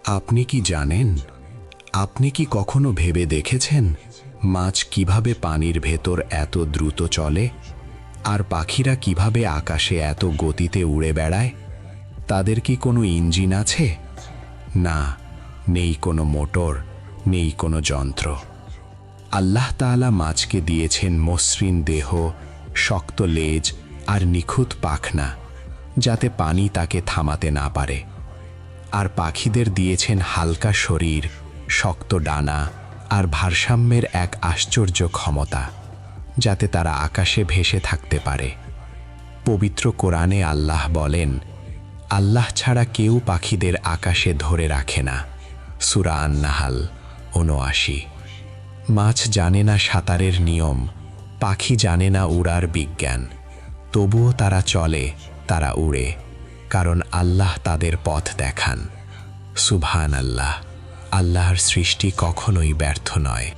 আপনি কি জানেন, আপনি কি কখনো ভেবে দেখেছেন মাছ কিভাবে পানির ভেতর এত দ্রুত চলে, আর পাখিরা কিভাবে আকাশে এত গতিতে উড়ে বেড়ায়? তাদের কি কোনো ইঞ্জিন আছে? না, নেই কোনো মোটর, নেই কোনো যন্ত্র। আল্লাহ তাআলা মাছকে দিয়েছেন মসৃণ দেহ, শক্ত লেজ আর নিখুঁত পাখনা, যাতে পানি তাকে থামাতে না পারে। আর পাখিদের দিয়েছেন হালকা শরীর, শক্ত ডানা আর ভারসাম্যের এক আশ্চর্য ক্ষমতা, যাতে তারা আকাশে ভেসে থাকতে পারে। পবিত্র কোরআনে আল্লাহ বলেন, আল্লাহ ছাড়া কেউ পাখিদের আকাশে ধরে রাখে না। সূরা আন-নাহাল ৭৯। মাছ জানে না সাঁতারের নিয়ম, পাখি জানে না উড়ার বিজ্ঞান, তবুও তারা চলে, তারা উড়ে, কারণ আল্লাহ তাদের পথ দেখান। সুবহানাল্লাহ, আল্লাহর সৃষ্টি কখনোই ব্যর্থ নয়।